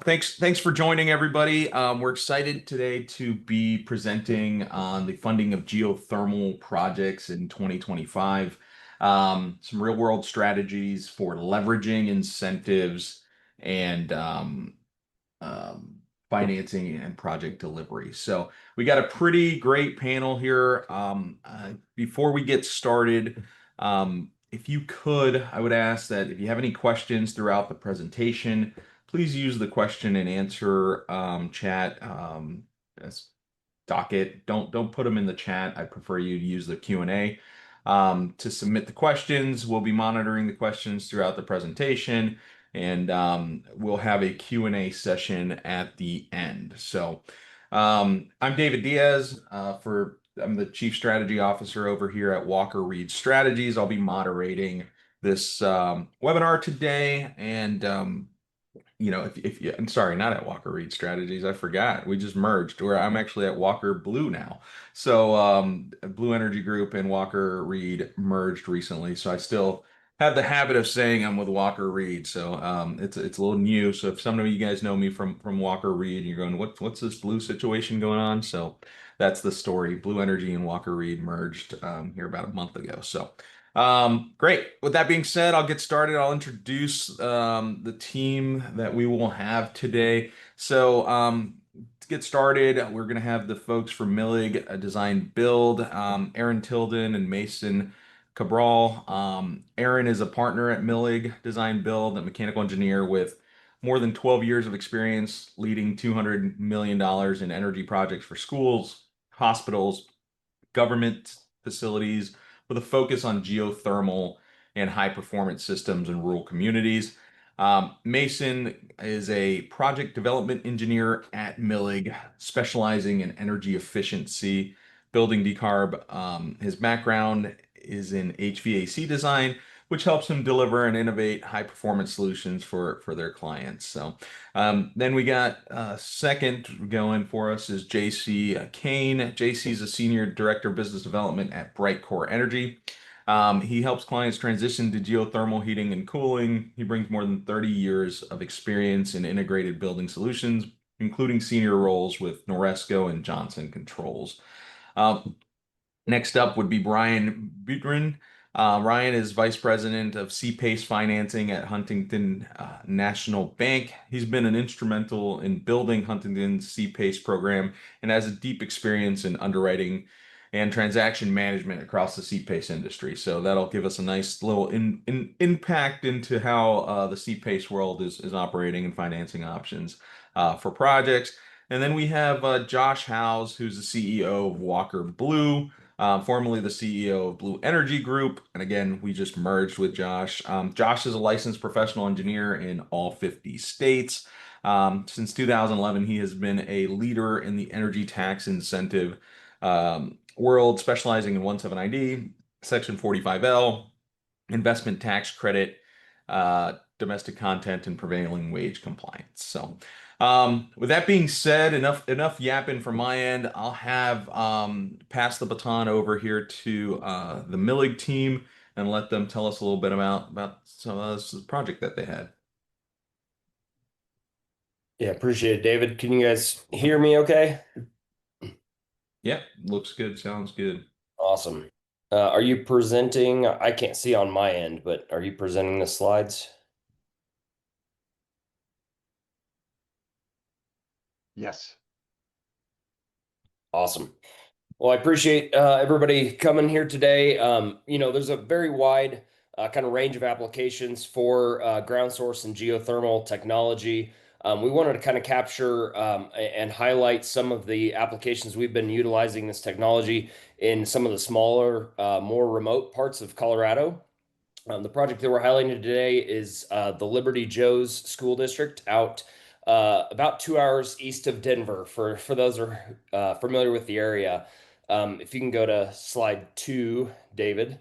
Thanks for joining, everybody. We're excited today to be presenting on the funding of geothermal projects in 2025. Some real-world strategies for leveraging incentives and um, financing and project delivery. So we got a pretty great panel here. Before we get started, if you could, I would ask that if you have any questions throughout the presentation, please use the question and answer chat as docket. Don't put them in the chat. I prefer you to use the Q&A to submit the questions. We'll be monitoring the questions throughout the presentation, and we'll have a Q&A session at the end. So I'm David Diaz. I'm the Chief Strategy Officer over here at Walker Reed Strategies. I'll be moderating this webinar today, and if you, I'm sorry, not at Walker Reed Strategies. I forgot. We just merged where I'm actually at Walker Blue now. So Blue Energy Group and Walker Reed merged recently. So I still have the habit of saying I'm with Walker Reed. So it's a little new. So if some of you guys know me from Walker Reed, you're going, what's this blue situation going on? So that's the story. Blue Energy and Walker Reed merged here about a month ago. So great. With that being said, I'll get started. I'll introduce the team that we will have today. So to get started, we're going to have the folks from Millig Design Build, Aaron Tilden and Macen Cabral. Aaron is a partner at Millig Design Build, a mechanical engineer with more than 12 years of experience leading $200 million in energy projects for schools, hospitals, government facilities, with a focus on geothermal and high performance systems in rural communities. Macen is a project development engineer at Millig, specializing in energy efficiency, building decarb. His background is in HVAC design, which helps him deliver and innovate high performance solutions for their clients. So then we got second going for us is JC Caine. JC is a senior director of business development at Brightcore Energy. He helps clients transition to geothermal heating and cooling. He brings more than 30 years of experience in integrated building solutions, including senior roles with Noresco and Johnson Controls. Next up would be Brian Butryn. Ryan is Vice President of C-PACE Financing at Huntington National Bank. He's been an instrumental in building Huntington's C-PACE program and has a deep experience in underwriting and transaction management across the C-PACE industry. So that'll give us a nice little impact into how the C-PACE world is operating and financing options for projects. And then we have Josh Howes, who's the CEO of Walker Blue, formerly the CEO of Blue Energy Group. And again, we just merged with Josh. Josh is a licensed professional engineer in all 50 states. Since 2011, he has been a leader in the energy tax incentive world, specializing in 179D, Section 45L, investment tax credit, domestic content, and prevailing wage compliance. So with that being said, enough yapping from my end. I'll have pass the baton over here to the Millig team and let them tell us a little bit about some of this project that they had. Yeah, appreciate it, David. Can you guys hear me okay? Yeah, looks good, sounds good. Awesome. Are you presenting? I can't see on my end, but are you presenting the slides? Yes. Awesome. Well, I appreciate everybody coming here today. There's a very wide kind of range of applications for ground source and geothermal technology. We wanted to kind of capture and highlight some of the applications we've been utilizing this technology in some of the smaller, more remote parts of Colorado. The project that we're highlighting today is the Liberty Joe's School District out about 2 hours east of Denver, for those who are familiar with the area. If you can go to slide 2, David.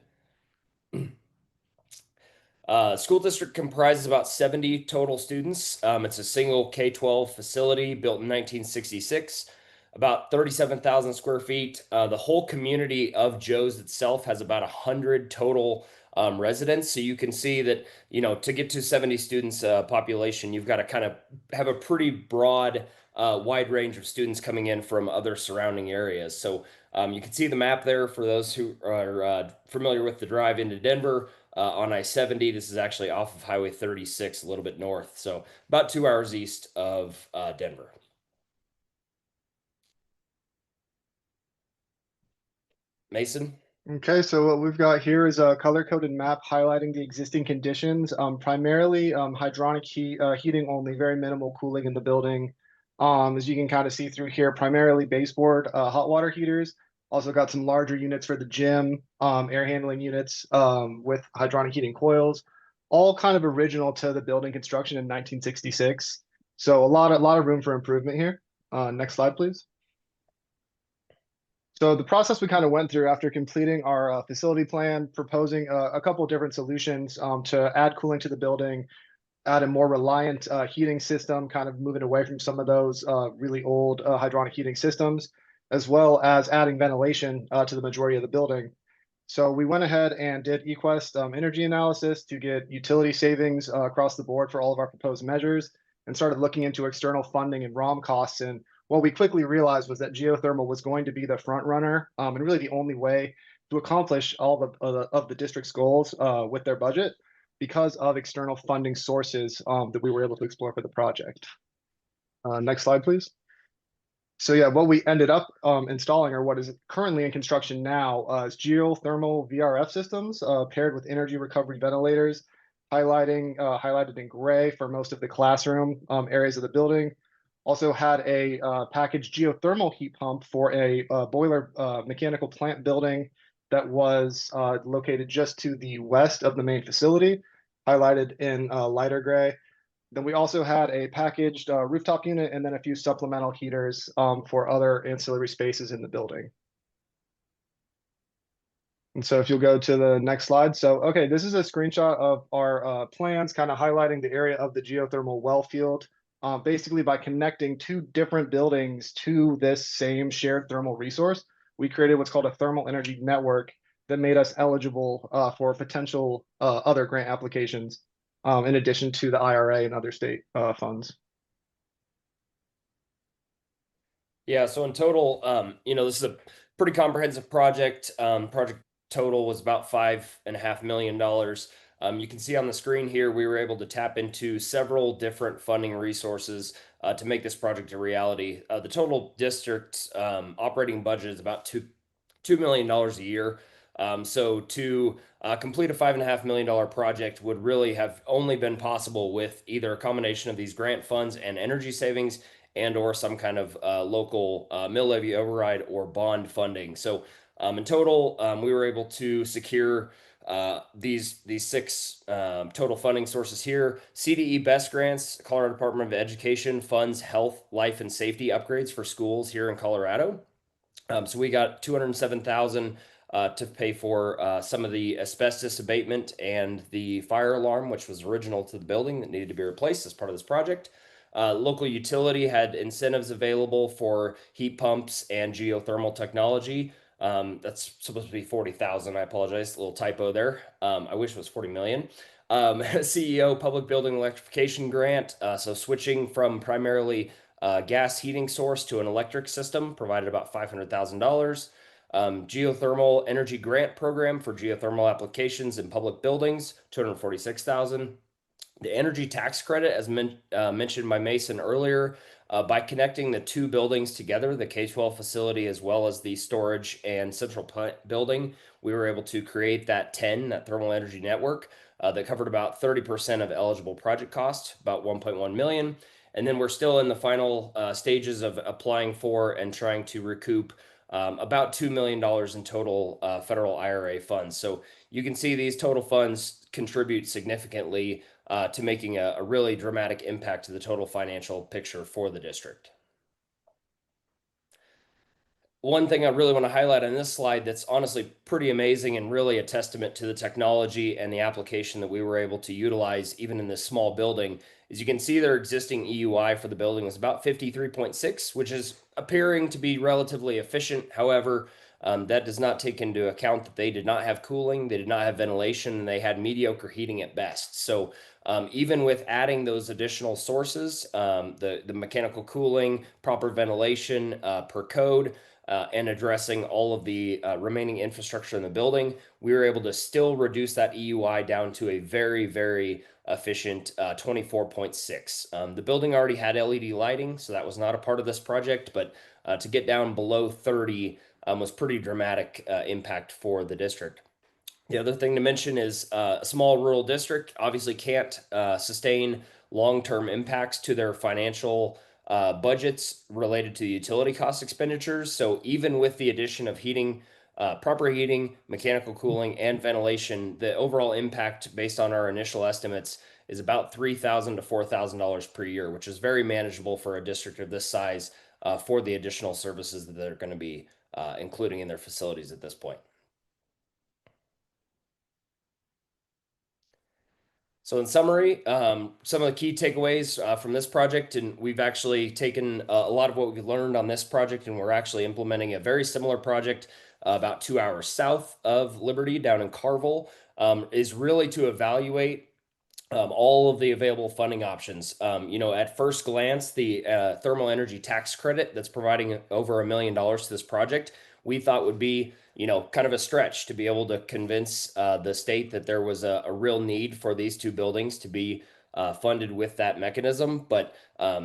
School district comprises about 70 total students. It's a single K-12 facility built in 1966, about 37,000 square feet. The whole community of Joe's itself has about 100 total residents. So you can see that, to get to 70 students population, you've got to kind of have a pretty broad, wide range of students coming in from other surrounding areas. So you can see the map there for those who are familiar with the drive into Denver on I-70. This is actually off of Highway 36, a little bit north. So about 2 hours east of Denver. Macen? Okay, so what we've got here is a color-coded map highlighting the existing conditions, primarily hydronic heating only, very minimal cooling in the building. As you can kind of see through here, primarily baseboard hot water heaters. Also got some larger units for the gym, air handling units with hydronic heating coils, all kind of original to the building construction in 1966. So a lot of room for improvement here. Next slide, please. So the process we kind of went through after completing our facility plan, proposing a couple of different solutions to add cooling to the building, add a more reliant heating system, kind of moving away from some of those really old hydronic heating systems, as well as adding ventilation to the majority of the building. So we went ahead and did eQuest energy analysis to get utility savings across the board for all of our proposed measures, and started looking into external funding and ROM costs. And what we quickly realized was that geothermal was going to be the front runner, and really the only way to accomplish all of the district's goals with their budget, because of external funding sources that we were able to explore for the project. Next slide, please. So yeah, what we ended up installing, or what is currently in construction now, is geothermal VRF systems paired with energy recovery ventilators, highlighted in gray for most of the classroom areas of the building. Also had a packaged geothermal heat pump for a boiler mechanical plant building that was located just to the west of the main facility, highlighted in lighter gray. Then we also had a packaged rooftop unit and then a few supplemental heaters for other ancillary spaces in the building. And so if you'll go to the next slide. So, okay, this is a screenshot of our plans, kind of highlighting the area of the geothermal well field. Basically, by connecting two different buildings to this same shared thermal resource, we created what's called a thermal energy network that made us eligible for potential other grant applications, in addition to the IRA and other state funds. Yeah, so in total, this is a pretty comprehensive project. Project total was about $5.5 million. You can see on the screen here, we were able to tap into several different funding resources to make this project a reality. The total district operating budget is about $2 million a year. So to complete a $5.5 million project would really have only been possible with either a combination of these grant funds and energy savings, and or some kind of local mill levy override or bond funding. So in total, we were able to secure these six total funding sources here. CDE Best Grants, Colorado Department of Education funds health, life, and safety upgrades for schools here in Colorado. So we got $207,000 to pay for some of the asbestos abatement and the fire alarm, which was original to the building that needed to be replaced as part of this project. Local utility had incentives available for heat pumps and geothermal technology. That's supposed to be 40,000. I apologize, a little typo there. I wish it was 40 million. CEO Public Building Electrification Grant. So switching from primarily gas heating source to an electric system provided about $500,000. Geothermal Energy Grant Program for geothermal applications in public buildings, $246,000. The energy tax credit, as mentioned by Macen earlier, by connecting the two buildings together, the K-12 facility as well as the storage and central plant building, we were able to create that thermal energy network that covered about 30% of eligible project cost, about 1.1 million. And then we're still in the final stages of applying for and trying to recoup about $2 million in total federal IRA funds. So you can see these total funds contribute significantly to making a really dramatic impact to the total financial picture for the district. One thing I really want to highlight on this slide that's honestly pretty amazing and really a testament to the technology and the application that we were able to utilize even in this small building is you can see their existing EUI for the building was about 53.6, which is appearing to be relatively efficient. However, That does not take into account that they did not have cooling, they did not have ventilation, and they had mediocre heating at best. So even with adding those additional sources, the mechanical cooling, proper ventilation per code, and addressing all of the remaining infrastructure in the building, we were able to still reduce that EUI down to a very, very efficient 24.6. The building already had LED lighting, so that was not a part of this project, but to get down below 30 was pretty dramatic impact for the district. The other thing to mention is a small rural district obviously can't sustain long-term impacts to their financial budgets related to utility cost expenditures. So even with the addition of heating, proper heating, mechanical cooling, and ventilation, the overall impact based on our initial estimates is about $3,000 to $4,000 per year, which is very manageable for a district of this size for the additional services that they're going to be including in their facilities at this point. So in summary, some of the key takeaways from this project, and we've actually taken a lot of what we've learned on this project, and we're actually implementing a very similar project about 2 hours south of Liberty down in Carville, is really to evaluate all of the available funding options. At first glance, the thermal energy tax credit that's providing over $1 million to this project, we thought would be, kind of a stretch to be able to convince the state that there was a real need for these two buildings to be funded with that mechanism. But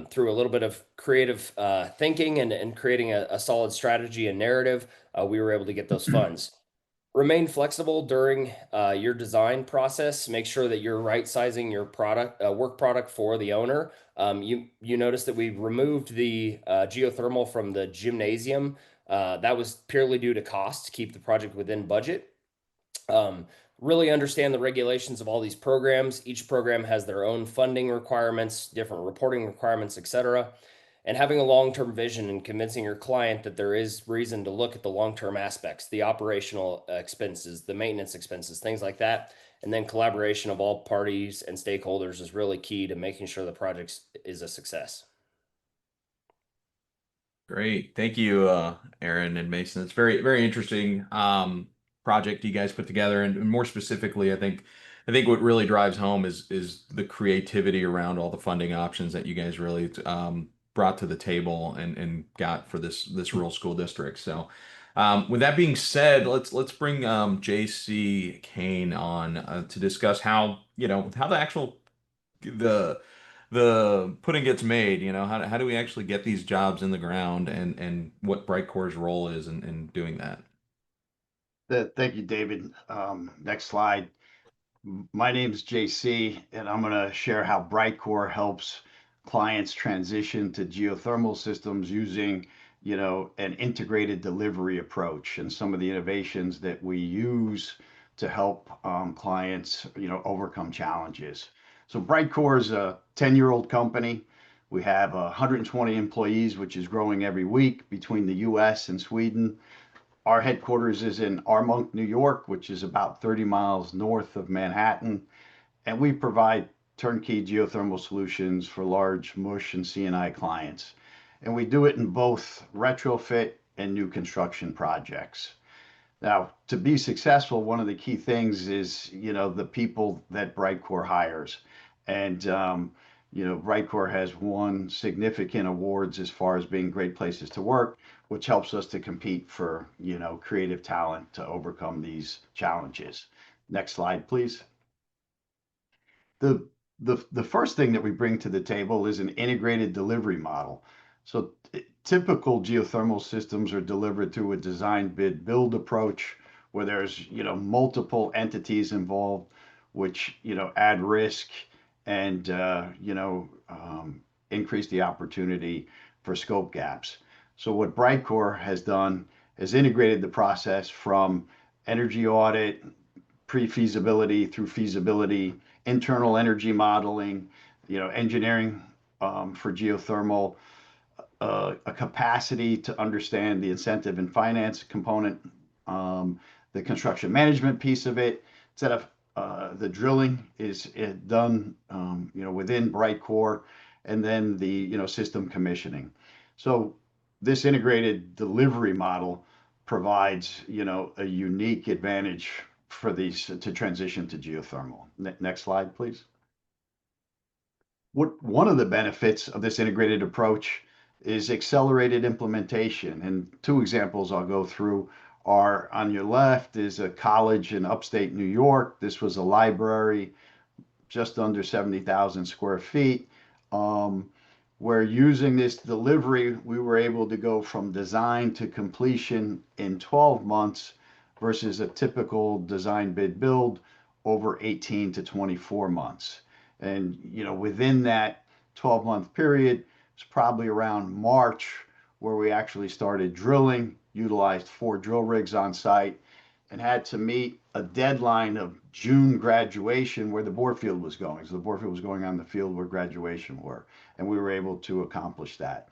through a little bit of creative thinking and creating a solid strategy and narrative, we were able to get those funds. Remain flexible during your design process. Make sure that you're right sizing your product, work product for the owner. You notice that we removed the geothermal from the gymnasium. That was purely due to cost to keep the project within budget. Really understand the regulations of all these programs. Each program has their own funding requirements, different reporting requirements, etc. And having a long-term vision and convincing your client that there is reason to look at the long-term aspects, the operational expenses, the maintenance expenses, things like that. And then collaboration of all parties and stakeholders is really key to making sure the project is a success. Great. Thank you, Aaron and Macen. It's very, very interesting project you guys put together. And more specifically, I think what really drives home is the creativity around all the funding options that you guys really brought to the table and got for this rural school district. So with that being said, let's bring JC Caine on to discuss how how the the pudding gets made. How do we actually get these jobs in the ground, and what Brightcore's role is in doing that? Thank you, David. Next slide. My name is JC, and I'm going to share how Brightcore helps clients transition to geothermal systems using, an integrated delivery approach and some of the innovations that we use to help clients, overcome challenges. So Brightcore is a 10-year-old company. We have 120 employees, which is growing every week between the US and Sweden. Our headquarters is in Armonk, New York, which is about 30 miles north of Manhattan. And we provide turnkey geothermal solutions for large MUSH and CNI clients. And we do it in both retrofit and new construction projects. Now, to be successful, one of the key things is, the people that Brightcore hires. And, Brightcore has won significant awards as far as being great places to work, which helps us to compete for, creative talent to overcome these challenges. Next slide, please. The first thing that we bring to the table is an integrated delivery model. So typical geothermal systems are delivered through a design bid build approach where there's, multiple entities involved, which, add risk and, increase the opportunity for scope gaps. So what Brightcore has done is integrated the process from energy audit, pre-feasibility through feasibility, internal energy modeling, engineering for geothermal, a capacity to understand the incentive and finance component, the construction management piece of it. Instead of the drilling is done, within Brightcore, and then the system commissioning. So this integrated delivery model provides, a unique advantage for these to transition to geothermal. Next slide, please. One of the benefits of this integrated approach is accelerated implementation. And two examples I'll go through are, on your left is a college in upstate New York. This was a library just under 70,000 square feet. Where using this delivery, we were able to go from design to completion in 12 months versus a typical design bid build over 18 to 24 months. And, within that 12-month period, it's probably around March where we actually started drilling, utilized 4 drill rigs on site, and had to meet a deadline of June graduation where the bore field was going. So the bore field was going on the field where graduation were, and we were able to accomplish that.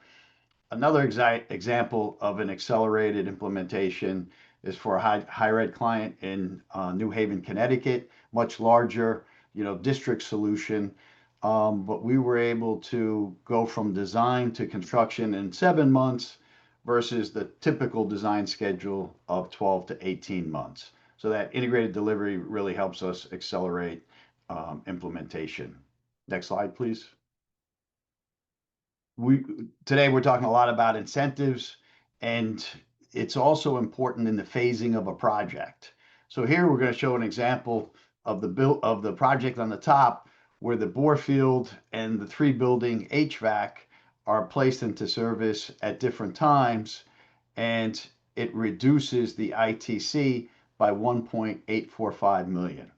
Another example of an accelerated implementation is for a higher ed client in New Haven, Connecticut, much larger, district solution. But we were able to go from design to construction in 7 months versus the typical design schedule of 12 to 18 months. So that integrated delivery really helps us accelerate implementation. Next slide, please. Today we're talking a lot about incentives, and it's also important in the phasing of a project. So here we're going to show an example of the project on the top, where the bore field and the 3 building HVAC are placed into service at different times, and it reduces the ITC by 1.845 million.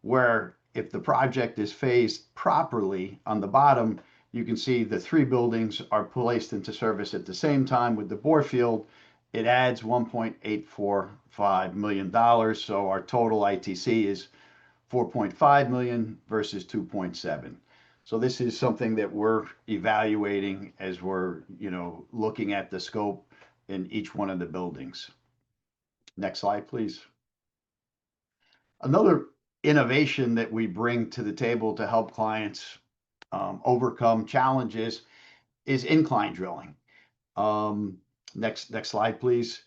Where if the project is phased properly, on the bottom, you can see the 3 buildings are placed into service at the same time with the bore field. It adds $1.845 million. So our total ITC is 4.5 million versus 2.7. So this is something that we're evaluating as we're, looking at the scope in each one of the buildings. Next slide, please. Another innovation that we bring to the table to help clients overcome challenges is incline drilling. Next slide, please.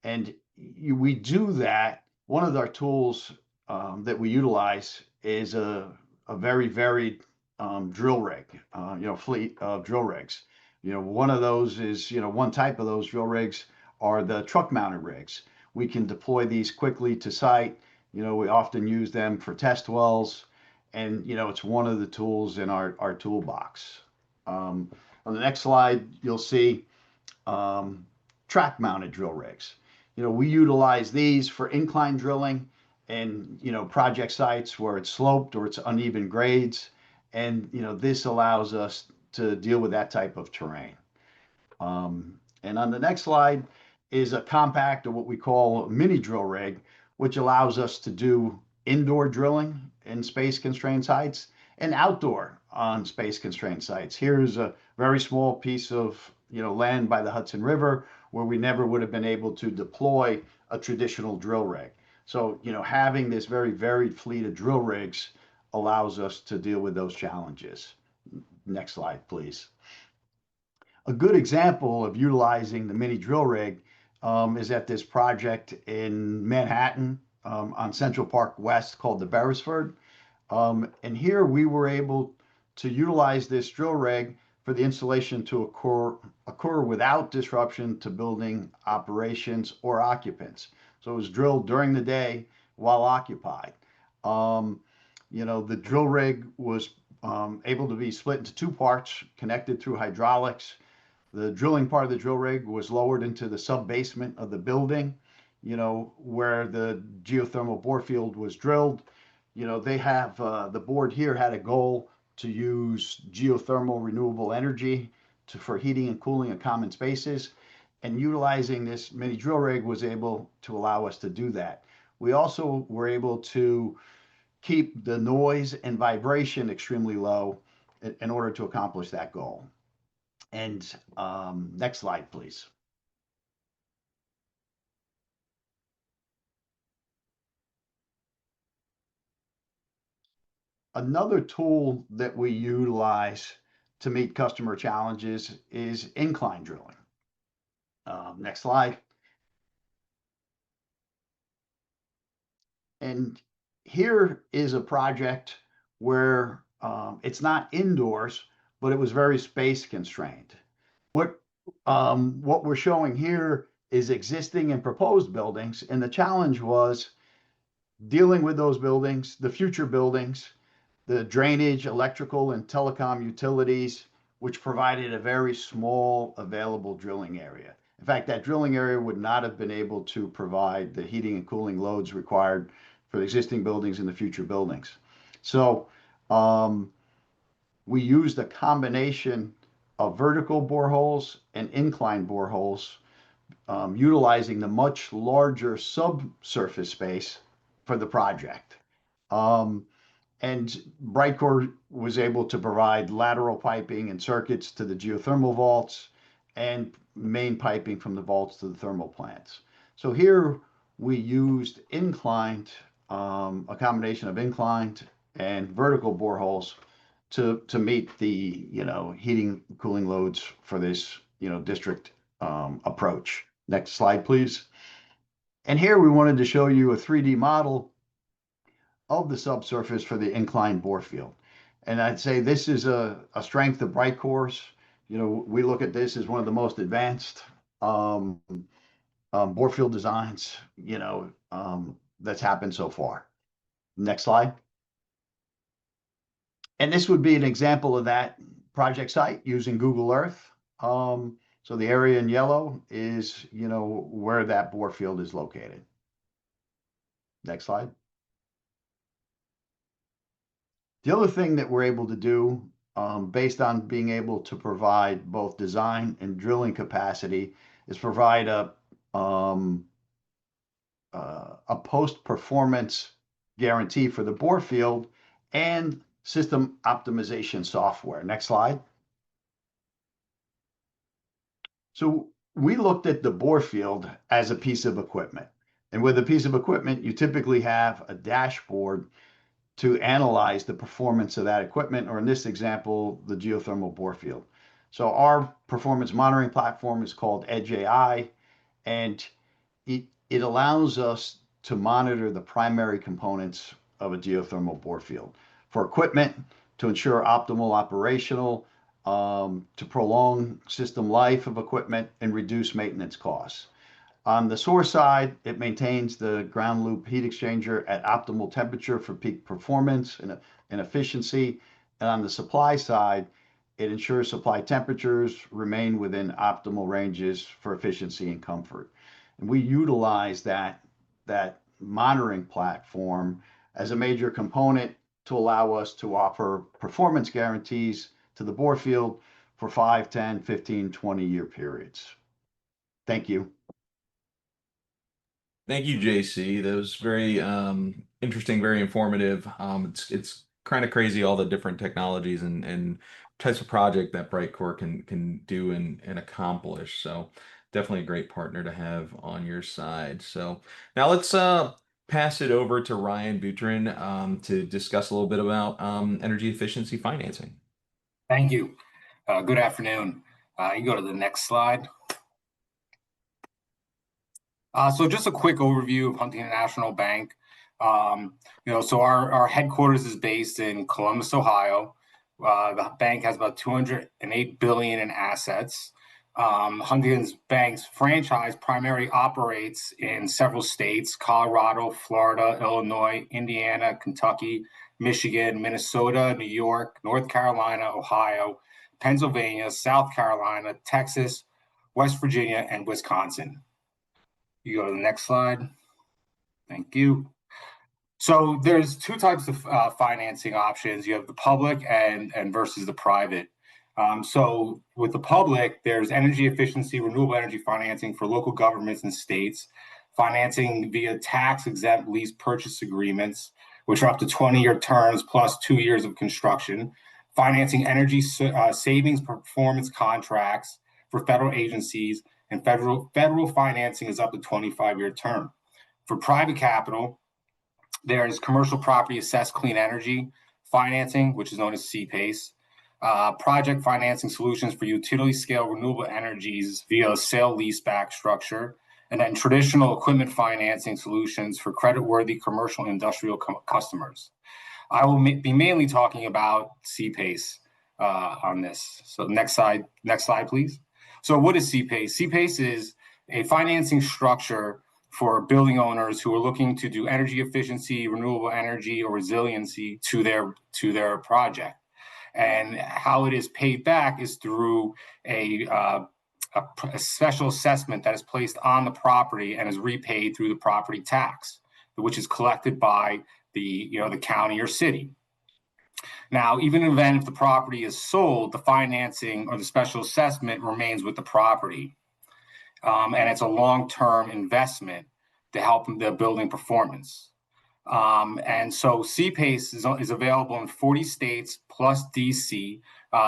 And we do that. One of our tools that we utilize is a very varied drill rig, fleet of drill rigs. One of those is, one type of those drill rigs are the truck mounted rigs. We can deploy these quickly to site. We often use them for test wells, and it's one of the tools in our toolbox. On the next slide, you'll see track mounted drill rigs. We utilize these for incline drilling and project sites where it's sloped or it's uneven grades, and this allows us to deal with that type of terrain. And on the next slide is a compact, or what we call a mini drill rig, which allows us to do indoor drilling in space constrained sites and outdoor on space constrained sites. Here's a very small piece of land by the Hudson River where we never would have been able to deploy a traditional drill rig. So having this very varied fleet of drill rigs allows us to deal with those challenges. Next slide, please. A good example of utilizing the mini drill rig is at this project in Manhattan on Central Park West called the Beresford. And here we were able to utilize this drill rig for the installation to occur without disruption to building operations or occupants. So it was drilled during the day while occupied. The drill rig was able to be split into 2 parts, connected through hydraulics. The drilling part of the drill rig was lowered into the sub-basement of the building, where the geothermal bore field was drilled. They have, the board here had a goal to use geothermal renewable energy for heating and cooling of common spaces. And utilizing this mini drill rig was able to allow us to do that. We also were able to keep the noise and vibration extremely low in order to accomplish that goal. And next slide, please. Another tool that we utilize to meet customer challenges is incline drilling. Next slide. And here is a project where it's not indoors, but it was very space constrained. What we're showing here is existing and proposed buildings, and the challenge was dealing with those buildings, the future buildings, the drainage, electrical, and telecom utilities, which provided a very small available drilling area. In fact, that drilling area would not have been able to provide the heating and cooling loads required for the existing buildings and the future buildings. So we used a combination of vertical boreholes and incline boreholes, utilizing the much larger subsurface space for the project. And Brightcore was able to provide lateral piping and circuits to the geothermal vaults and main piping from the vaults to the thermal plants. So here we used inclined, a combination of inclined and vertical boreholes to meet the heating cooling loads for this district approach. Next slide, please. And here we wanted to show you a 3D model of the subsurface for the inclined bore field. And I'd say this is a strength of Brightcore's. We look at this as one of the most advanced bore field designs, that's happened so far. Next slide. And this would be an example of that project site using Google Earth. So the area in yellow is, where that bore field is located. Next slide. The other thing that we're able to do, based on being able to provide both design and drilling capacity, is provide a post-performance guarantee for the bore field and system optimization software. Next slide. So we looked at the bore field as a piece of equipment. And with a piece of equipment, you typically have a dashboard to analyze the performance of that equipment, or in this example, the geothermal bore field. So our performance monitoring platform is called Edge AI, and it allows us to monitor the primary components of a geothermal bore field for equipment, to ensure optimal operational, to prolong system life of equipment and reduce maintenance costs. On the source side, it maintains the ground loop heat exchanger at optimal temperature for peak performance and efficiency. And on the supply side, it ensures supply temperatures remain within optimal ranges for efficiency and comfort. And we utilize that monitoring platform as a major component to allow us to offer performance guarantees to the bore field for 5, 10, 15, 20-year periods. Thank you. Thank you, JC. That was very interesting, very informative. It's kind of crazy all the different technologies and types of project that Brightcore can do and accomplish. So definitely a great partner to have on your side. So now let's pass it over to Ryan Butryn to discuss a little bit about energy efficiency financing. Thank you. Good afternoon. You can go to the next slide. So just a quick overview of Huntington National Bank. So our headquarters is based in Columbus, Ohio. The bank has about $208 billion in assets. Huntington's Bank's franchise primarily operates in several states: Colorado, Florida, Illinois, Indiana, Kentucky, Michigan, Minnesota, New York, North Carolina, Ohio, Pennsylvania, South Carolina, Texas, West Virginia, and Wisconsin. You go to the next slide. Thank you. So there's two types of financing options. You have the public and versus the private. So with the public, there's energy efficiency, renewable energy financing for local governments and states, financing via tax-exempt lease purchase agreements, which are up to 20-year terms plus 2 years of construction, financing energy savings performance contracts for federal agencies, and federal financing is up to 25-year term. For private capital, there's commercial property assessed clean energy financing, which is known as CPACE, project financing solutions for utility scale renewable energies via a sale leaseback structure, and then traditional equipment financing solutions for creditworthy commercial and industrial customers. I will be mainly talking about CPACE on this. So next slide, please. So what is CPACE? CPACE is a financing structure for building owners who are looking to do energy efficiency, renewable energy, or resiliency to their project. And how it is paid back is through a special assessment that is placed on the property and is repaid through the property tax, which is collected by the county or city. Now, even in the event if the property is sold, the financing or the special assessment remains with the property. And it's a long-term investment to help the building performance. And so CPACE is available in 40 states plus DC,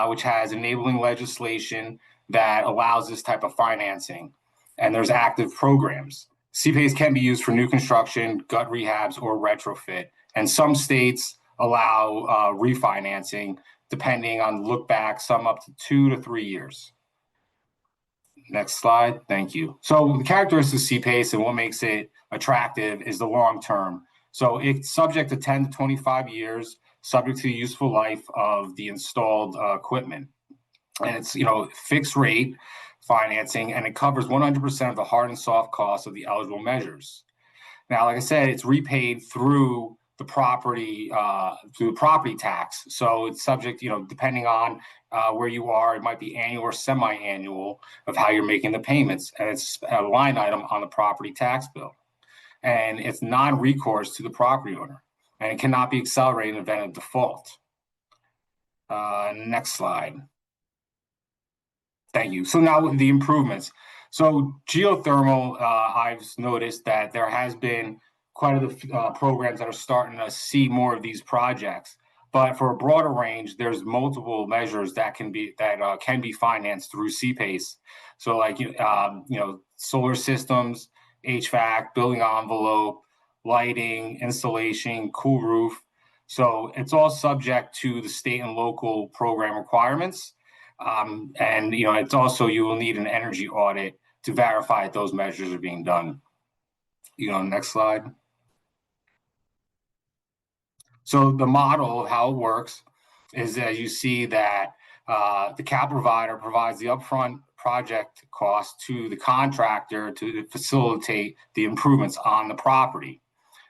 which has enabling legislation that allows this type of financing. And there's active programs. CPACE can be used for new construction, gut rehabs, or retrofit. And some states allow refinancing, depending on look back, some up to 2 to 3 years. Next slide. Thank you. So the characteristics of CPACE and what makes it attractive is the long term. So it's subject to 10 to 25 years, subject to the useful life of the installed equipment. And it's, fixed rate financing, and it covers 100% of the hard and soft costs of the eligible measures. Now, like I said, it's repaid through the property tax. So it's subject, depending on where you are, it might be annual or semi-annual of how you're making the payments. And it's a line item on the property tax bill. And it's non-recourse to the property owner. And it cannot be accelerated in the event of default. Next slide. Thank you. So now the improvements. So geothermal, I've noticed that there has been quite a few programs that are starting to see more of these projects. But for a broader range, there's multiple measures that can be financed through CPACE. So like solar systems, HVAC, building envelope, lighting, installation, cool roof. So it's all subject to the state and local program requirements. And it's also, you will need an energy audit to verify that those measures are being done. Next slide. So the model of how it works is that you see that the capital provider provides the upfront project cost to the contractor to facilitate the improvements on the property.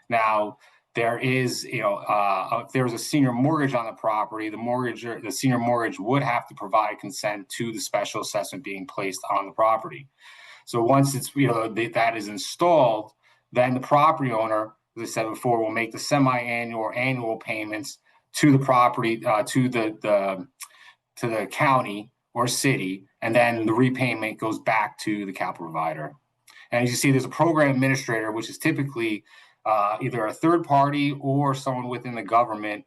Now, there is, if there's a senior mortgage on the property, the senior mortgage would have to provide consent to the special assessment being placed on the property. So once it's, that is installed, then the property owner, as I said before, will make the semi-annual or annual payments to the property, to the county or city, and then the repayment goes back to the capital provider. And as you see, there's a program administrator, which is typically either a third party or someone within the government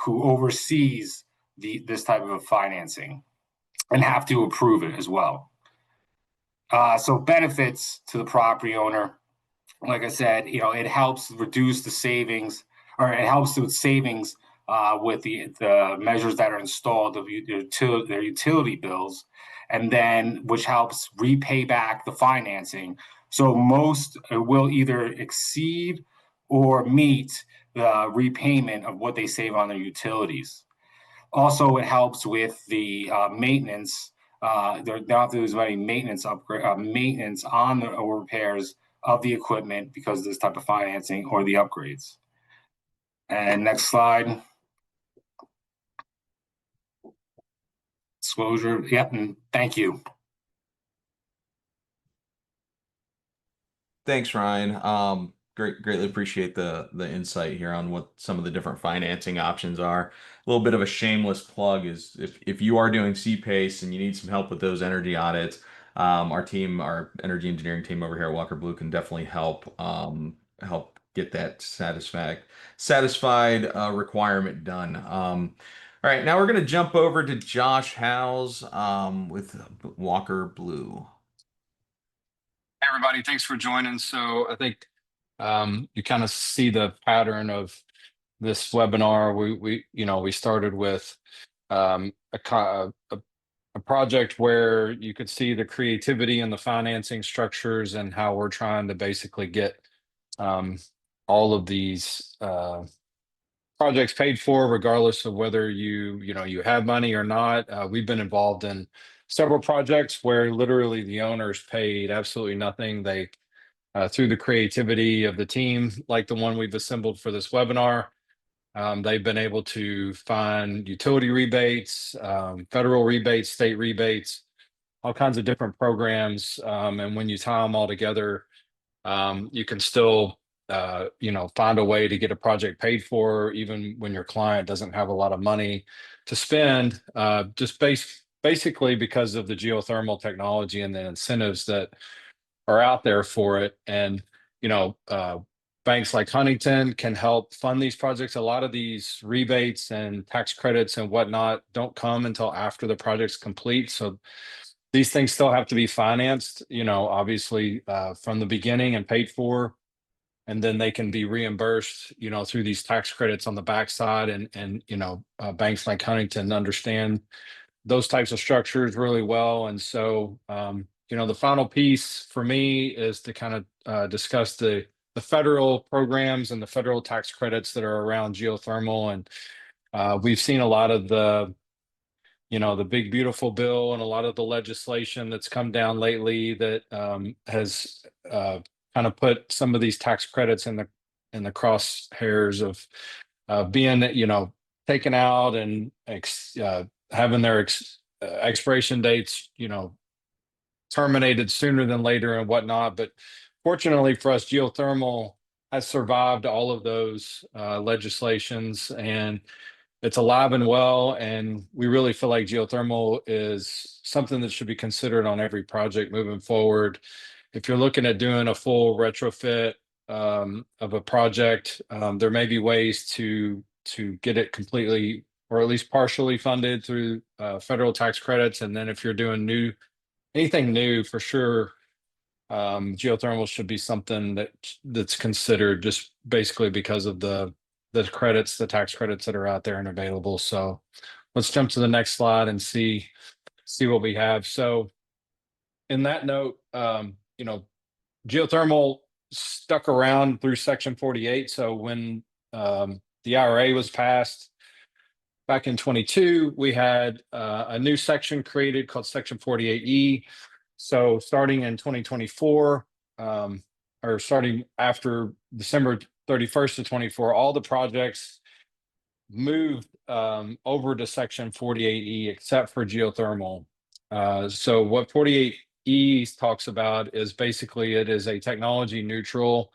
who oversees this type of financing and have to approve it as well. So benefits to the property owner, like I said, it helps reduce the savings, or it helps with savings with the measures that are installed of their utility bills, and then which helps repay back the financing. So most will either exceed or meet the repayment of what they save on their utilities. Also, it helps with the maintenance. There don't have to do as many maintenance on the or repairs of the equipment because of this type of financing or the upgrades. And next slide. Disclosure. Yep, and thank you. Thanks, Ryan. Greatly appreciate the insight here on what some of the different financing options are. A little bit of a shameless plug is if you are doing CPACE and you need some help with those energy audits, our energy engineering team over here at Walker Blue can definitely help get that satisfied requirement done. All right, now we're going to jump over to Josh Howes with Walker Blue. Hey everybody, thanks for joining. So I think you kind of see the pattern of this webinar. We started with a a project where you could see the creativity and the financing structures and how we're trying to basically get all of these projects paid for, regardless of whether you have money or not. We've been involved in several projects where literally the owners paid absolutely nothing. They through the creativity of the team, like the one we've assembled for this webinar, they've been able to find utility rebates, federal rebates, state rebates, all kinds of different programs. And when you tie them all together, you can still find a way to get a project paid for, even when your client doesn't have a lot of money to spend, basically because of the geothermal technology and the incentives that are out there for it. And banks like Huntington can help fund these projects. A lot of these rebates and tax credits and whatnot don't come until after the project's complete. So these things still have to be financed, obviously from the beginning and paid for. And then they can be reimbursed, through these tax credits on the backside. And banks like Huntington understand those types of structures really well. And so, the final piece for me is to kind of discuss the federal programs and the federal tax credits that are around geothermal. And we've seen a lot of the big beautiful bill and a lot of the legislation that's come down lately that has kind of put some of these tax credits in the crosshairs of being taken out and having their expiration dates terminated sooner than later and whatnot. But fortunately for us, geothermal has survived all of those legislations, and it's alive and well. And we really feel like geothermal is something that should be considered on every project moving forward. If you're looking at doing a full retrofit of a project, there may be ways to get it completely or at least partially funded through federal tax credits. And then if you're doing anything new, for sure, geothermal should be something that's considered, just basically because of the tax credits that are out there and available. So let's jump to the next slide and see what we have. So in that note, geothermal stuck around through Section 48. So when the IRA was passed back in 22, we had a new section created called Section 48E. So starting in 2024, or starting after December 31st of 24, all the projects moved over to Section 48E except for geothermal. So what 48E talks about is basically it is a technology neutral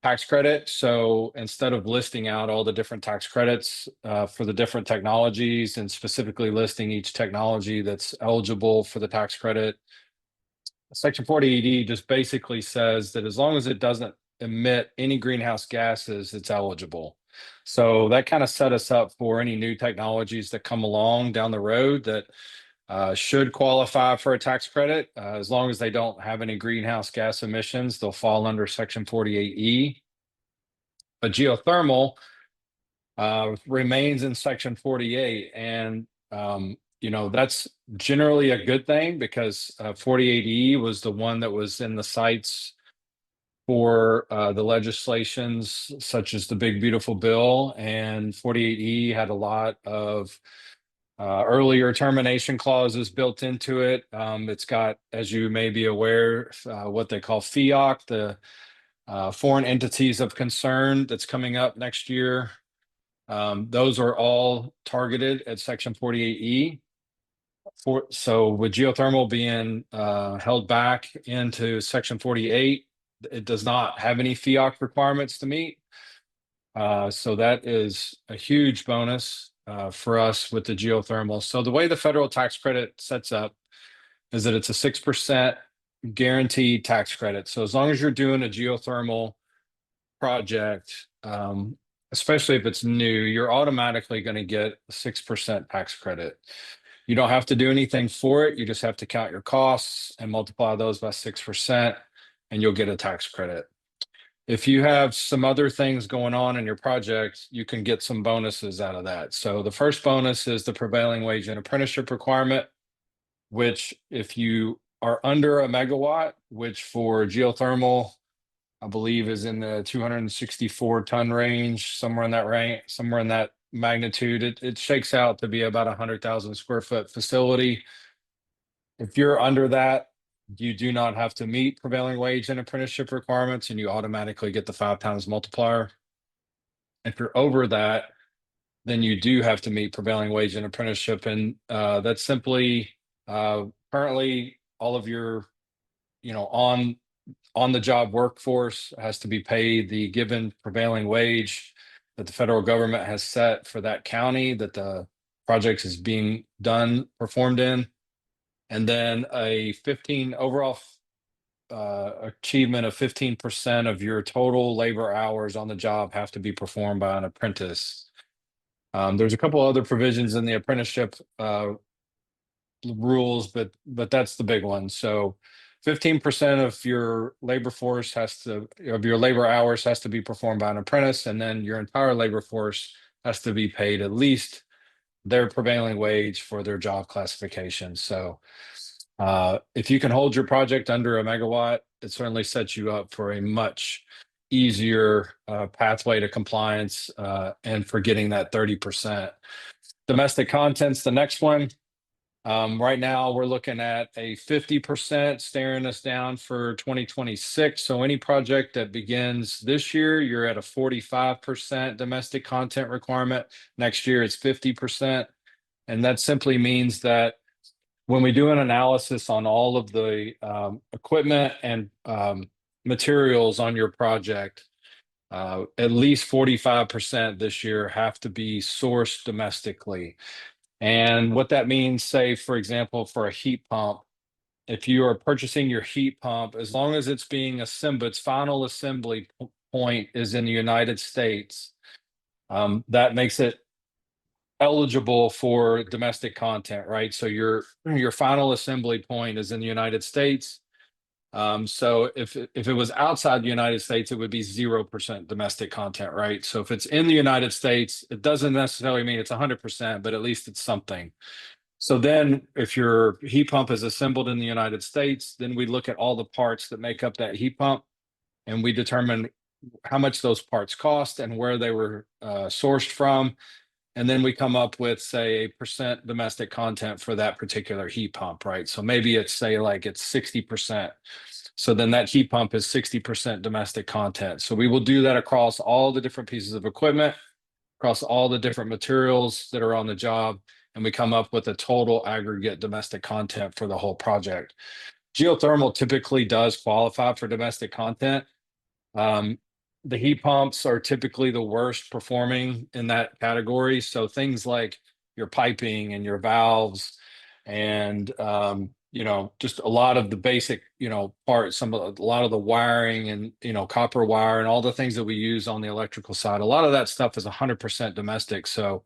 tax credit. So instead of listing out all the different tax credits for the different technologies and specifically listing each technology that's eligible for the tax credit, Section 48E just basically says that as long as it doesn't emit any greenhouse gases, it's eligible. So that kind of set us up for any new technologies that come along down the road that should qualify for a tax credit. As long as they don't have any greenhouse gas emissions, they'll fall under Section 48E. But geothermal remains in Section 48. And that's generally a good thing because 48E was the one that was in the sights for the legislations such as the Big Beautiful Bill, and 48E had a lot of earlier termination clauses built into it. It's got, as you may be aware, what they call FEOC, the Foreign Entities of Concern, that's coming up next year. Those are all targeted at Section 48E. So with geothermal being held back into Section 48, it does not have any FEOC requirements to meet. So that is a huge bonus for us with the geothermal. So the way the federal tax credit sets up is that it's a 6% guaranteed tax credit. So as long as you're doing a geothermal project, especially if it's new, you're automatically going to get a 6% tax credit. You don't have to do anything for it. You just have to count your costs and multiply those by 6%, and you'll get a tax credit. If you have some other things going on in your project, you can get some bonuses out of that. So the first bonus is the prevailing wage and apprenticeship requirement. which if you are under a megawatt, which for geothermal, I believe is in the 264 ton range, somewhere in that range, somewhere in that magnitude, it shakes out to be about 100,000 square foot facility. If you're under that, you do not have to meet prevailing wage and apprenticeship requirements, and you automatically get the 5 times multiplier. If you're over that, then you do have to meet prevailing wage and apprenticeship, and that's simply currently all of your, on the job workforce has to be paid the given prevailing wage that the federal government has set for that county that the project is being performed in. And then a 15 overall achievement of 15% of your total labor hours on the job have to be performed by an apprentice. There's a couple other provisions in the apprenticeship rules, but that's the big one. So 15% of your labor hours has to be performed by an apprentice, and then your entire labor force has to be paid at least their prevailing wage for their job classification. So if you can hold your project under a megawatt, it certainly sets you up for a much easier pathway to compliance and for getting that 30%. Domestic content's the next one. Right now, we're looking at a 50% staring us down for 2026. So any project that begins this year, you're at a 45% domestic content requirement. Next year, it's 50%. And that simply means that when we do an analysis on all of the equipment and materials on your project, at least 45% this year have to be sourced domestically. And what that means, say, for example, for a heat pump, if you are purchasing your heat pump, as long as it's being assembled, its final assembly point is in the United States, that makes it eligible for domestic content, right? So your final assembly point is in the United States. So if it was outside the United States, it would be 0% domestic content, right? So if it's in the United States, it doesn't necessarily mean it's 100%, but at least it's something. So then if your heat pump is assembled in the United States, then we look at all the parts that make up that heat pump, and we determine how much those parts cost and where they were sourced from. And then we come up with, say, a percent domestic content for that particular heat pump, right? So maybe it's, say, like it's 60%. So then that heat pump is 60% domestic content. So we will do that across all the different pieces of equipment, across all the different materials that are on the job, and we come up with a total aggregate domestic content for the whole project. Geothermal typically does qualify for domestic content. The heat pumps are typically the worst performing in that category. So things like your piping and your valves and, just a lot of the basic, parts, a lot of the wiring and, copper wire and all the things that we use on the electrical side, a lot of that stuff is 100% domestic. So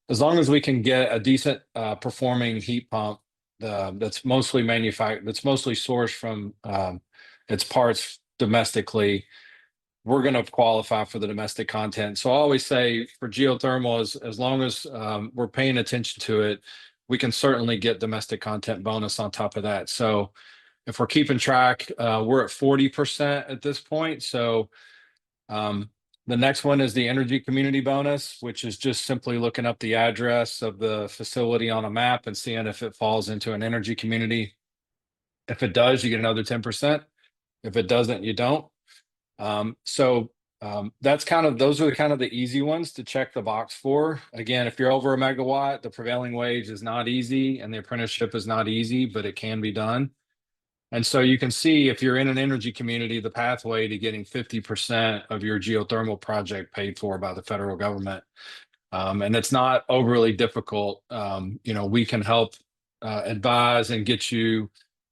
as long as we can get a decent performing heat pump that's mostly sourced from its parts domestically, we're going to qualify for the domestic content. So I always say for geothermal, as long as we're paying attention to it, we can certainly get domestic content bonus on top of that. So if we're keeping track, we're at 40% at this point. So the next one is the energy community bonus, which is just simply looking up the address of the facility on a map and seeing if it falls into an energy community. If it does, you get another 10%. If it doesn't, you don't. Those are kind of the easy ones to check the box for. Again, if you're over a megawatt, the prevailing wage is not easy and the apprenticeship is not easy, but it can be done. And so you can see if you're in an energy community, the pathway to getting 50% of your geothermal project paid for by the federal government. And it's not overly difficult. We can help advise and get you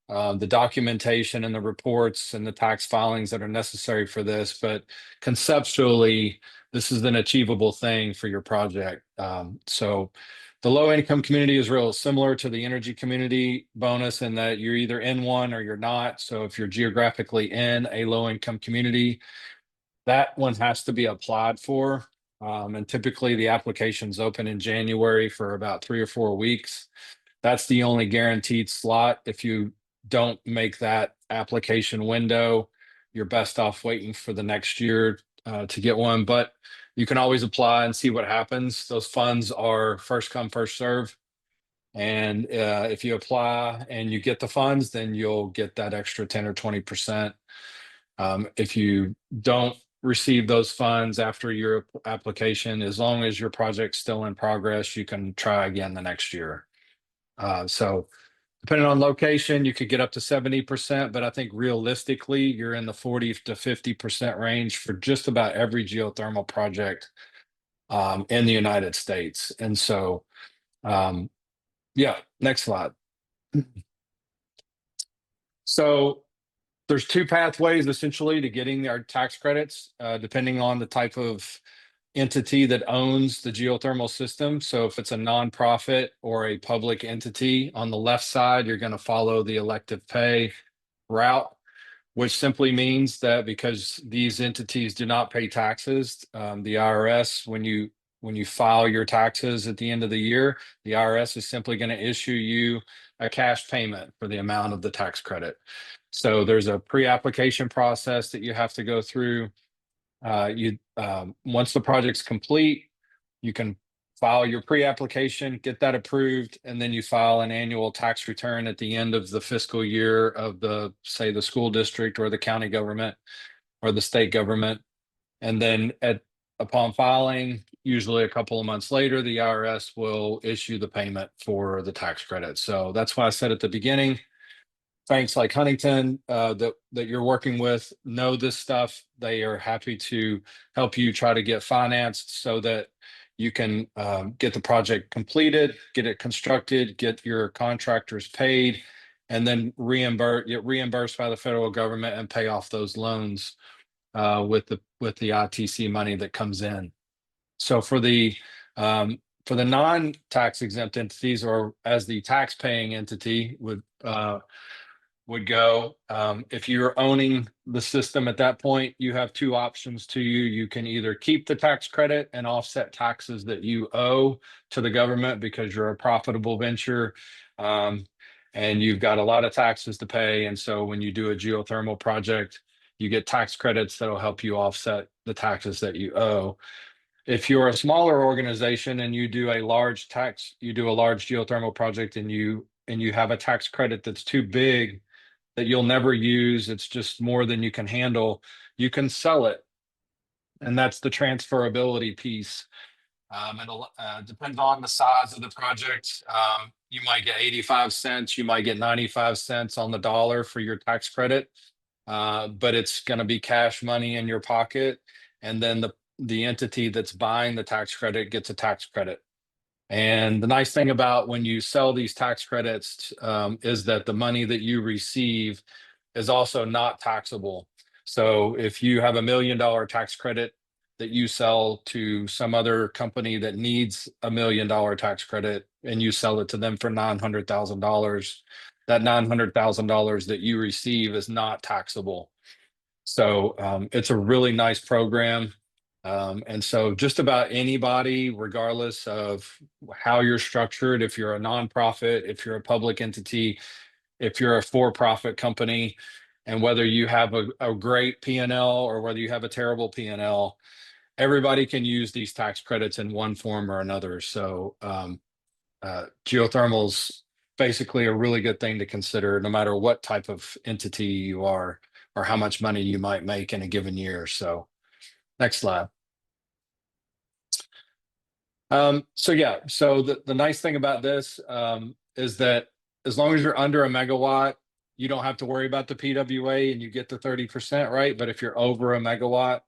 the documentation and the reports and the tax filings that are necessary for this. But conceptually, this is an achievable thing for your project. So the low income community is real similar to the energy community bonus in that you're either in one or you're not. So if you're geographically in a low income community, that one has to be applied for. And typically the application's open in January for about 3 or 4 weeks. That's the only guaranteed slot. If you don't make that application window, you're best off waiting for the next year to get one. But you can always apply and see what happens. Those funds are first come, first serve. And if you apply and you get the funds, then you'll get that extra 10 or 20%. If you don't receive those funds after your application, as long as your project's still in progress, you can try again the next year. So depending on location, you could get up to 70%, but I think realistically, you're in the 40 to 50% range for just about every geothermal project in the United States. And so, yeah, next slide. So there's two pathways essentially to getting our tax credits, depending on the type of entity that owns the geothermal system. So if it's a nonprofit or a public entity, on the left side, you're going to follow the elective pay route, which simply means that because these entities do not pay taxes, the IRS, when you file your taxes at the end of the year, the IRS is simply going to issue you a cash payment for the amount of the tax credit. So there's a pre-application process that you have to go through. Once the project's complete, you can file your pre-application, get that approved, and then you file an annual tax return at the end of the fiscal year of the, say, the school district or the county government or the state government. And then upon filing, usually a couple of months later, the IRS will issue the payment for the tax credit. So that's why I said at the beginning, banks like Huntington that you're working with know this stuff. They are happy to help you try to get financed so that you can get the project completed, get it constructed, get your contractors paid, and then get reimbursed by the federal government and pay off those loans with the ITC money that comes in. So for the non-tax exempt entities, or as the tax paying entity would go, if you're owning the system at that point, you have two options to you. You can either keep the tax credit and offset taxes that you owe to the government because you're a profitable venture, and you've got a lot of taxes to pay. And so when you do a geothermal project, you get tax credits that'll help you offset the taxes that you owe. If you're a smaller organization and you do a large geothermal project and you have a tax credit that's too big that you'll never use, it's just more than you can handle, you can sell it. And that's the transferability piece. It depends on the size of the project. You might get 85 cents, you might get 95 cents on the dollar for your tax credit, but it's going to be cash money in your pocket. And then the entity that's buying the tax credit gets a tax credit. And the nice thing about when you sell these tax credits is that the money that you receive is also not taxable. So if you have $1 million tax credit that you sell to some other company that needs $1 million tax credit and you sell it to them for $900,000, that $900,000 that you receive is not taxable. So it's a really nice program. And so just about anybody, regardless of how you're structured, if you're a nonprofit, if you're a public entity, if you're a for-profit company, and whether you have a great P&L or whether you have a terrible P&L, everybody can use these tax credits in one form or another. So geothermal's basically a really good thing to consider, no matter what type of entity you are or how much money you might make in a given year. So next slide. So the nice thing about this is that as long as you're under a megawatt, you don't have to worry about the PWA and you get the 30%, right? But if you're over a megawatt,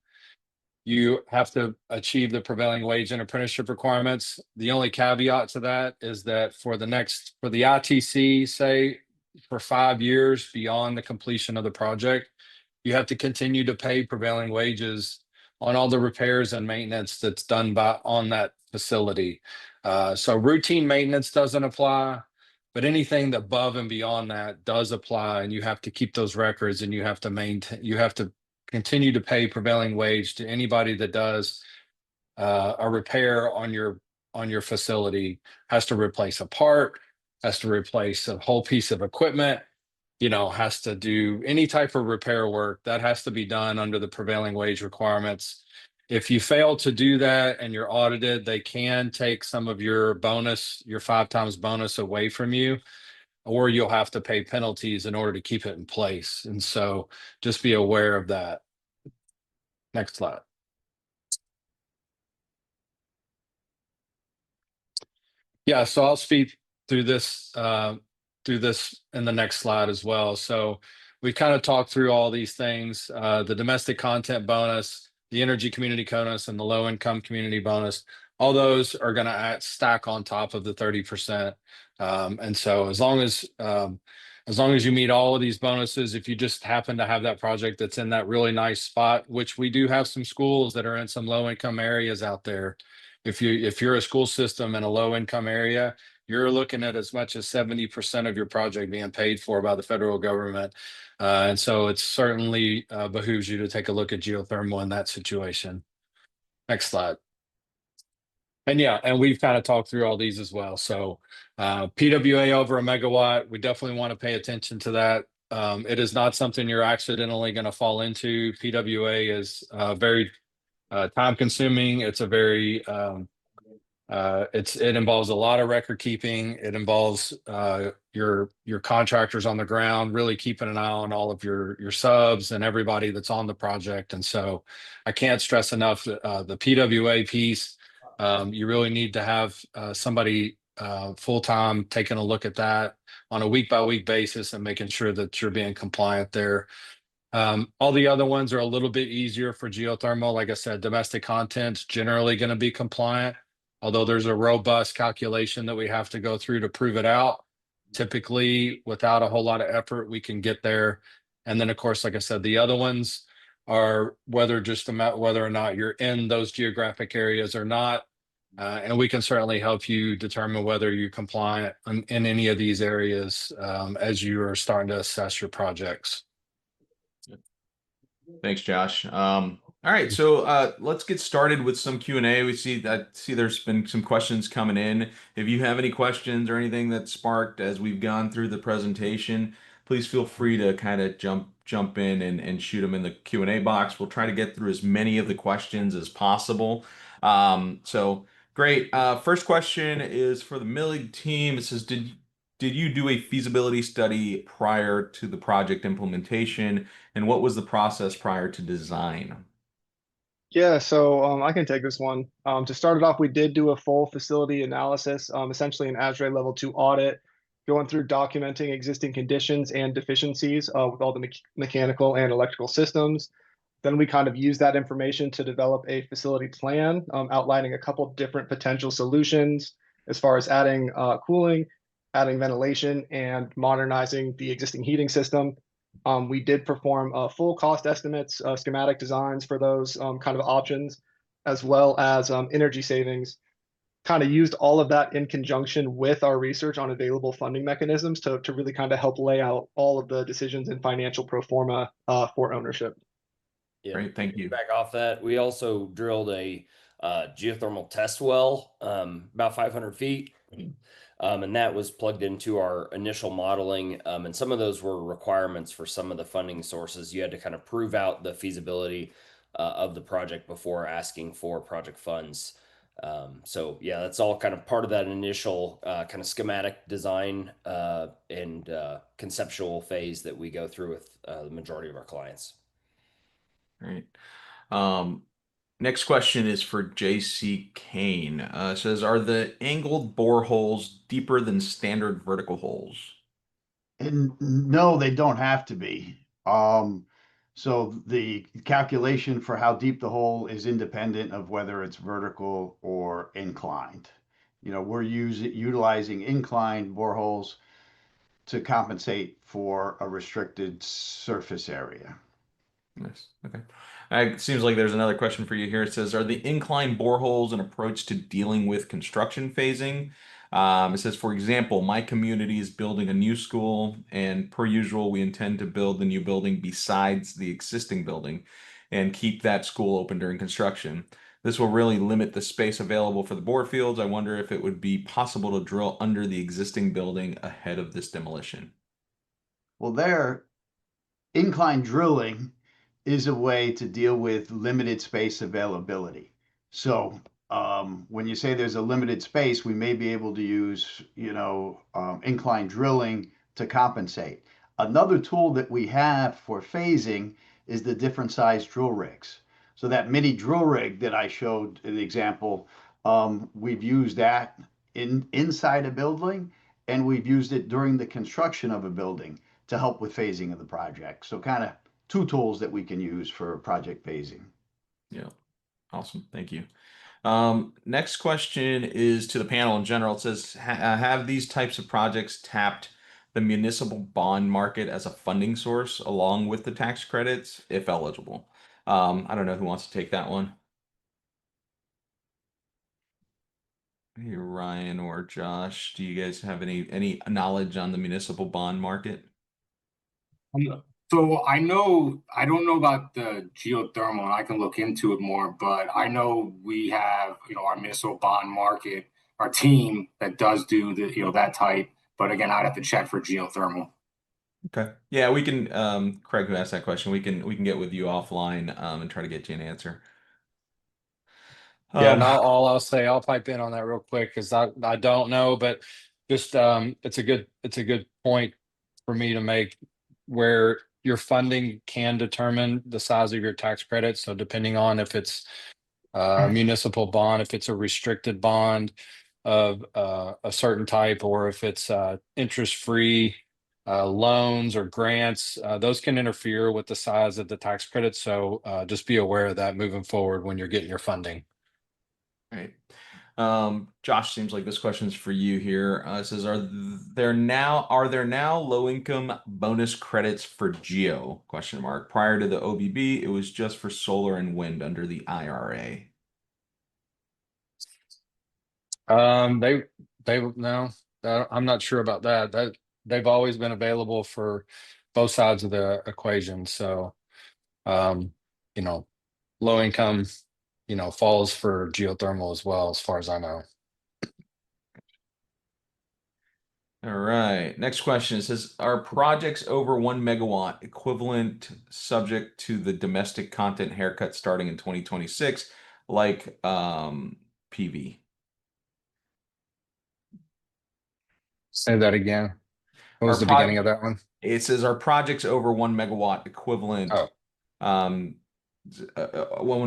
you have to achieve the prevailing wage and apprenticeship requirements. The only caveat to that is that for the ITC, say for 5 years beyond the completion of the project, you have to continue to pay prevailing wages on all the repairs and maintenance that's done on that facility. So routine maintenance doesn't apply, but anything above and beyond that does apply, and you have to keep those records, and you have to continue to pay prevailing wage to anybody that does a repair on your facility, has to replace a part, has to replace a whole piece of equipment, has to do any type of repair work, that has to be done under the prevailing wage requirements. If you fail to do that and you're audited, they can take some of your bonus, your 5 times bonus away from you, or you'll have to pay penalties in order to keep it in place. And so just be aware of that. Next slide. Yeah, so I'll speed through this in the next slide as well. So we kind of talked through all these things, the domestic content bonus, the energy community bonus, and the low income community bonus. All those are going to stack on top of the 30%. And so as long as you meet all of these bonuses, if you just happen to have that project that's in that really nice spot, which we do have some schools that are in some low income areas out there. If you're a school system in a low income area, you're looking at as much as 70% of your project being paid for by the federal government. And so it certainly behooves you to take a look at geothermal in that situation. Next slide. And yeah, and we've kind of talked through all these as well. So PWA over a megawatt, we definitely want to pay attention to that. It is not something you're accidentally going to fall into. PWA is very time consuming. It's a very it involves a lot of record keeping. It involves your contractors on the ground really keeping an eye on all of your subs and everybody that's on the project. And so I can't stress enough the PWA piece. You really need to have somebody full-time taking a look at that on a week-by-week basis and making sure that you're being compliant there. All the other ones are a little bit easier for geothermal. Like I said, domestic content's generally going to be compliant, although there's a robust calculation that we have to go through to prove it out. Typically, without a whole lot of effort, we can get there. And then, of course, like I said, the other ones are whether or not you're in those geographic areas or not. And we can certainly help you determine whether you're compliant in any of these areas as you are starting to assess your projects. Thanks, Josh. All right, so let's get started with some Q&A. I see there's been some questions coming in. If you have any questions or anything that sparked as we've gone through the presentation, please feel free to kind of jump in and shoot them in the Q&A box. We'll try to get through as many of the questions as possible. So great. First question is for the Millig team. It says, did you do a feasibility study prior to the project implementation? And what was the process prior to design? Yeah, so I can take this one. To start it off, we did do a full facility analysis, essentially an ASHRAE level 2 audit, going through documenting existing conditions and deficiencies with all the mechanical and electrical systems. Then we kind of used that information to develop a facility plan, outlining a couple different potential solutions as far as adding cooling, adding ventilation, and modernizing the existing heating system. We did perform full cost estimates, schematic designs for those kind of options, as well as energy savings. Kind of used all of that in conjunction with our research on available funding mechanisms to really kind of help lay out all of the decisions and financial pro forma for ownership. Yeah. Great, thank you. Back off that, we also drilled a geothermal test well about 500 feet. And that was plugged into our initial modeling. And some of those were requirements for some of the funding sources. You had to kind of prove out the feasibility of the project before asking for project funds. So yeah, that's all kind of part of that initial kind of schematic design and conceptual phase that we go through with the majority of our clients. Great. Next question is for J.C. Caine. It says, are the angled boreholes deeper than standard vertical holes? And no, they don't have to be. So the calculation for how deep the hole is independent of whether it's vertical or inclined. We're utilizing inclined boreholes to compensate for a restricted surface area. Nice. Okay. It seems like there's another question for you here. It says, are the inclined boreholes an approach to dealing with construction phasing? It says, for example, my community is building a new school, and per usual, we intend to build the new building besides the existing building and keep that school open during construction. This will really limit the space available for the bore fields. I wonder if it would be possible to drill under the existing building ahead of this demolition. Well, there, incline drilling is a way to deal with limited space availability. So when you say there's a limited space, we may be able to use, incline drilling to compensate. Another tool that we have for phasing is the different size drill rigs. So that mini drill rig that I showed in the example, we've used that inside a building, and we've used it during the construction of a building to help with phasing of the project. So kind of two tools that we can use for project phasing. Yeah, awesome. Thank you. Next question is to the panel in general. It says, have these types of projects tapped the municipal bond market as a funding source along with the tax credits, if eligible? I don't know who wants to take that one. Hey, Ryan or Josh, do you guys have any knowledge on the municipal bond market? So I don't know about the geothermal, and I can look into it more, but I know we have, our municipal bond market, our team that does do the, that type. But again, I'd have to check for geothermal. Okay. Yeah, we can, Craig, who asked that question, we can get with you offline, and try to get you an answer. Yeah, and I'll say, I'll pipe in on that real quick because I don't know, but just it's a good point for me to make, where your funding can determine the size of your tax credit. So depending on if it's a municipal bond, if it's a restricted bond of a certain type, or if it's interest-free loans or grants, those can interfere with the size of the tax credit. So just be aware of that moving forward when you're getting your funding. Right. Josh, seems like this question's for you here. It says, are there now low income bonus credits for geo? Question mark. Prior to the OBB, it was just for solar and wind under the IRA. They no, I'm not sure about that. That they've always been available for both sides of the equation. So, low income, falls for geothermal as well, as far as I know. All right. Next question. It says, are projects over 1 megawatt equivalent subject to the domestic content haircut starting in 2026, like PV? Say that again. What was the beginning of that one? It says, are projects over 1 megawatt equivalent, Oh. 1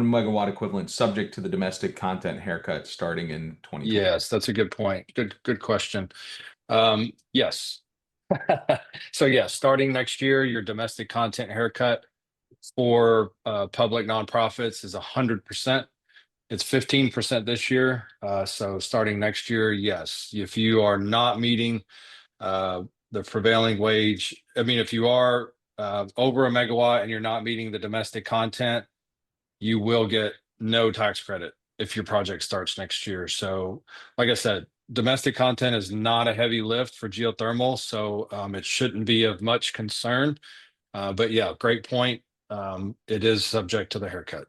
megawatt equivalent subject to the domestic content haircut starting in 2020? Yes, that's a good point. Good question. Yes. So yeah, starting next year, your domestic content haircut for public nonprofits is 100%. It's 15% this year. So starting next year, yes, if you are not meeting the prevailing wage, if you are over a megawatt and you're not meeting the domestic content, you will get no tax credit if your project starts next year. So like I said, domestic content is not a heavy lift for geothermal, so it shouldn't be of much concern. But yeah, great point. It is subject to the haircut.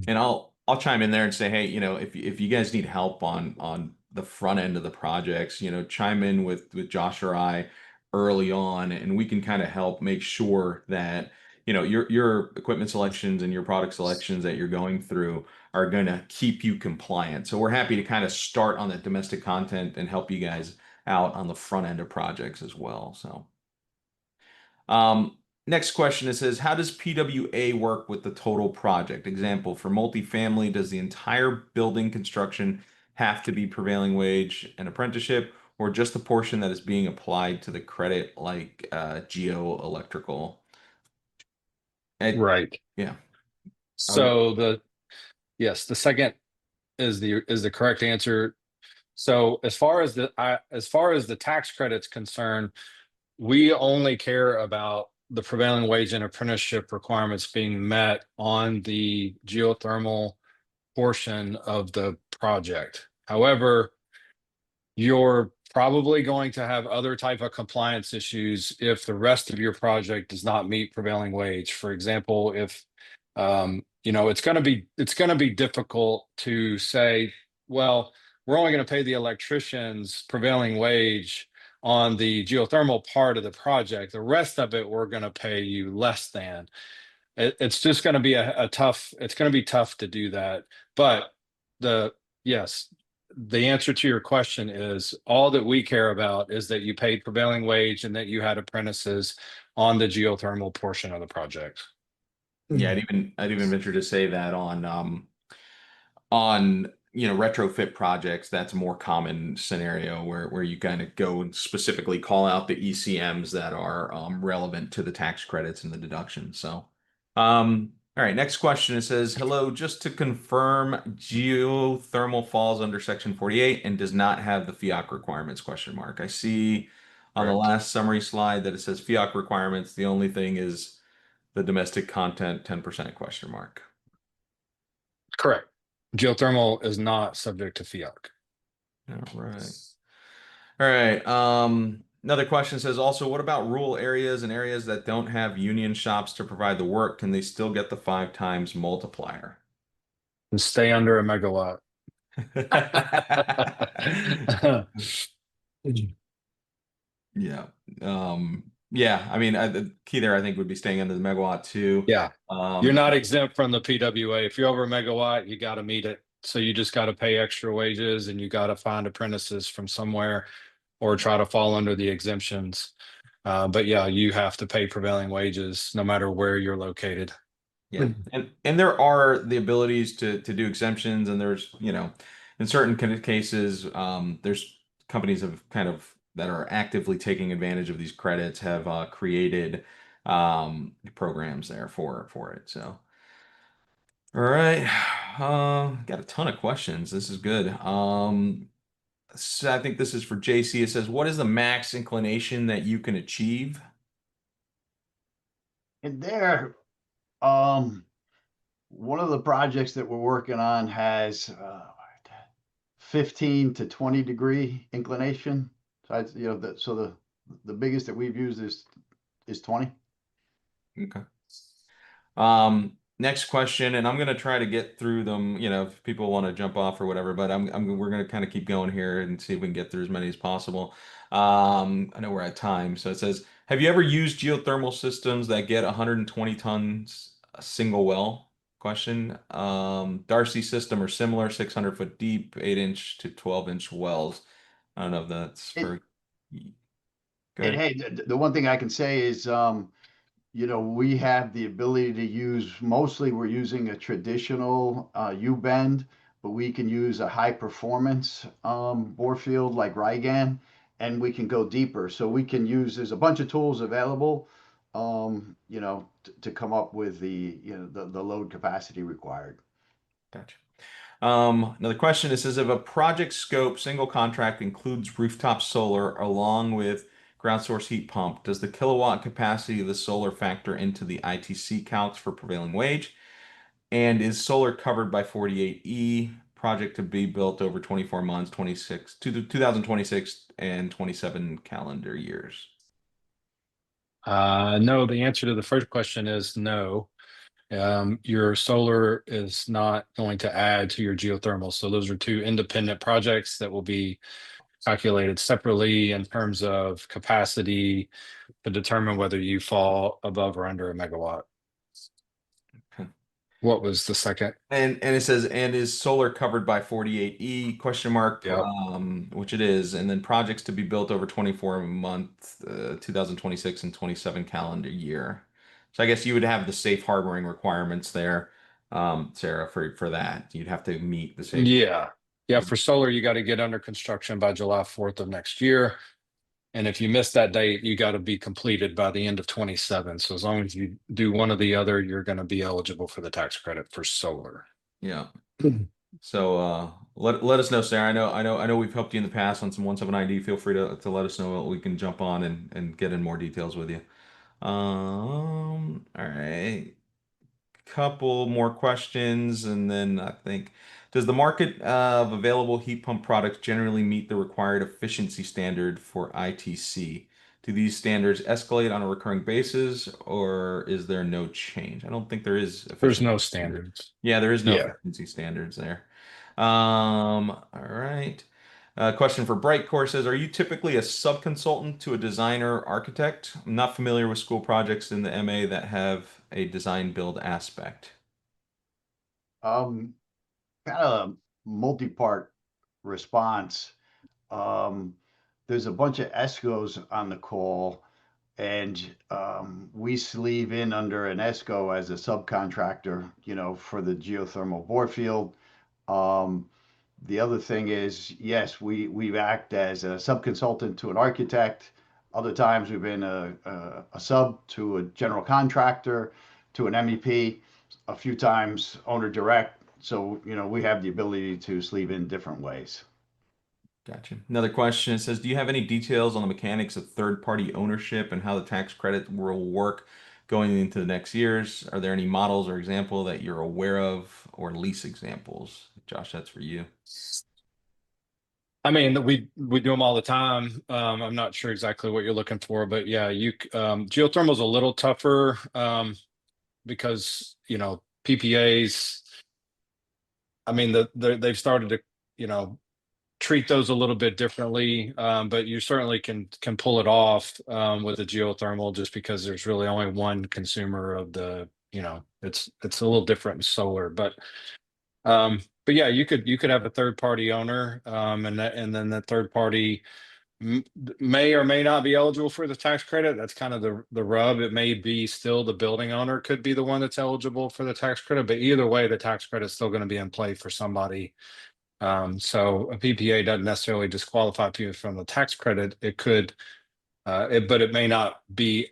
And I'll chime in there and say, hey, if you guys need help on the front end of the projects, chime in with Josh or I early on, and we can kind of help make sure that your equipment selections and your product selections that you're going through are going to keep you compliant. So we're happy to kind of start on that domestic content and help you guys out on the front end of projects as well. So next question, it says, how does PWA work with the total project? Example, for multifamily, does the entire building construction have to be prevailing wage and apprenticeship, or just the portion that is being applied to the credit, like geo electrical? Right. Yeah. So the second is the correct answer. So as far as the tax credit's concerned, we only care about the prevailing wage and apprenticeship requirements being met on the geothermal portion of the project. However, you're probably going to have other type of compliance issues if the rest of your project does not meet prevailing wage. For example, if it's going to be difficult to say, well, we're only going to pay the electricians prevailing wage on the geothermal part of the project. The rest of it, we're going to pay you less than. It's just going to be it's going to be tough to do that. But yes, the answer to your question is all that we care about is that you paid prevailing wage and that you had apprentices on the geothermal portion of the project. Yeah, I'd even venture to say that on retrofit projects, that's a more common scenario where you kind of go and specifically call out the ECMs that are relevant to the tax credits and the deductions. So all right, next question. It says, hello, just to confirm, geothermal falls under section 48 and does not have the FIOC requirements, question mark. I see on the Correct. last summary slide that it says FIOC requirements. The only thing is the domestic content 10% question mark. Correct. Geothermal is not subject to FIOC. All right. All right. Another question says also, what about rural areas and areas that don't have union shops to provide the work? Can they still get the 5 times multiplier? And stay under a megawatt. Yeah. Yeah. I mean, the key there, I think, would be staying under the megawatt too. Yeah. You're not exempt from the PWA. If you're over a megawatt, you got to meet it. So you just got to pay extra wages and you got to find apprentices from somewhere or try to fall under the exemptions. But yeah, you have to pay prevailing wages no matter where you're located. Yeah. And there are the abilities to do exemptions, and there's, in certain kind of cases, there's companies that are actively taking advantage of these credits have created programs there for it. So all right. Got a ton of questions. This is good. So I think this is for JC. It says, what is the max inclination that you can achieve? And there, one of the projects that we're working on has 15 to 20 degree inclination. So the biggest that we've used is 20. Okay. Next question, and I'm gonna try to get through them, if people want to jump off or whatever, but we're gonna kind of keep going here and see if we can get through as many as possible. I know we're at time, so it says, have you ever used geothermal systems that get 120 tons a single well? Question. Darcy system or similar, 600-foot deep, 8-inch to 12-inch wells. I don't know if that's for. Go And ahead. hey, the one thing I can say is, we have the ability to use, mostly we're using a traditional U-bend, but we can use a high performance bore field like Rygan, and we can go deeper. So we can use, there's a bunch of tools available, to come up with the load capacity required. Gotcha. Another question. It says, if a project scope single contract includes rooftop solar along with ground source heat pump, does the kilowatt capacity of the solar factor into the ITC calcs for prevailing wage? And is solar covered by 48E project to be built over 24 months, 2026 and 27 calendar years? No, the answer to the first question is no. Your solar is not going to add to your geothermal. So those are 2 independent projects that will be calculated separately in terms of capacity to determine whether you fall above or under a megawatt. Okay. What was the second? And it says, and is solar covered by 48E question mark, Yep. Which it is, and then projects to be built over 24 month, 2026 and 27 calendar year. So I guess you would have the safe harboring requirements there, Sarah, for that. You'd have to meet the safe. Yeah, for solar, you got to get under construction by July 4th of next year. And if you miss that date, you got to be completed by the end of 27. So as long as you do one or the other, you're going to be eligible for the tax credit for solar. Yeah. So let us know, Sarah. I know we've helped you in the past on some 179D. Feel free to let us know. We can jump on and get in more details with you. All right. Couple more questions, and then I think, does the market of available heat pump products generally meet the required efficiency standard for ITC? Do these standards escalate on a recurring basis, or is there no change? I don't think there is There's efficiency no standard. standards. Yeah, there is no Yeah. efficiency standards there. All right. Question for Brightcore says, are you typically a sub-consultant to a designer or architect? I'm not familiar with school projects in the MA that have a design build aspect. Kind of multi-part response. Um, there's a bunch of ESCOs on the call, and we sleeve in under an ESCO as a subcontractor, for the geothermal bore field. Um, the other thing is, yes, we act as a sub-consultant to an architect. Other times we've been a sub to a general contractor, to an MEP, a few times owner direct. So, we have the ability to sleeve in different ways. Gotcha. Another question says, do you have any details on the mechanics of third-party ownership and how the tax credit will work going into the next years? Are there any models or example that you're aware of, or lease examples? Josh, that's for you. I mean, we do them all the time. I'm not sure exactly what you're looking for, but yeah, geothermal is a little tougher because PPAs. I mean, they've started to treat those a little bit differently, but you certainly can pull it off with a geothermal just because there's really only one consumer of the. It's a little different in solar, but yeah, you could have a third party owner, and then that third party may or may not be eligible for the tax credit. That's kind of the rub. It may be still the building owner could be the one that's eligible for the tax credit, but either way, the tax credit's still going to be in play for somebody. So a PPA doesn't necessarily disqualify people from the tax credit. It could, but it may not be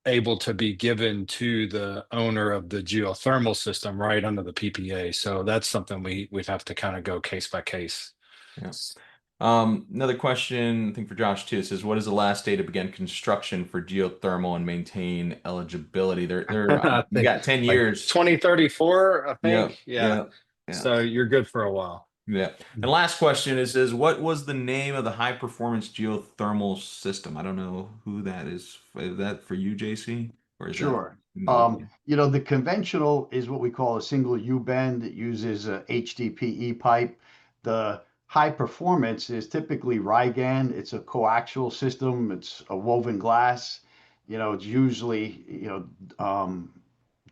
able to be given to the owner of the geothermal system right under the PPA. So that's something we'd have to kind of go case by case. Yeah. Another question, I think for Josh too, says, what is the last day to begin construction for geothermal and maintain eligibility? I You think got 10 like years. 2034, I Yeah, think. Yeah. yeah. So you're good for a while. Yeah. And last question is what was the name of the high performance geothermal system? I don't know who that is. Is that for you, JC? Or is that Sure. Millig? The conventional is what we call a single U-bend. It uses a HDPE pipe. The high performance is typically Rygan. It's a coaxial system. It's a woven glass. It's usually,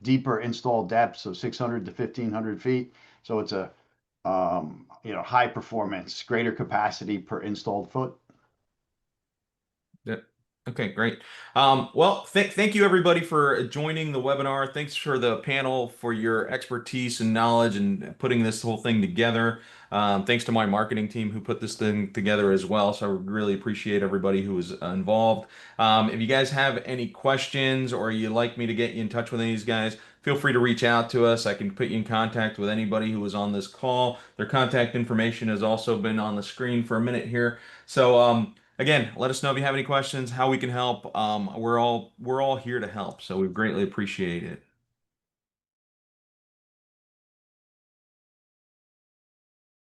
deeper install depths of 600 to 1500 feet. So it's a, high performance, greater capacity per installed foot. Yeah. Okay, great. Well, thank you everybody for joining the webinar. Thanks for the panel for your expertise and knowledge and putting this whole thing together. Thanks to my marketing team who put this thing together as well. So I really appreciate everybody who was involved. If you guys have any questions or you'd like me to get you in touch with any of these guys, feel free to reach out to us. I can put you in contact with anybody who was on this call. Their contact information has also been on the screen for a minute here. So, again, let us know if you have any questions, how we can help. We're all here to help, so we greatly appreciate it.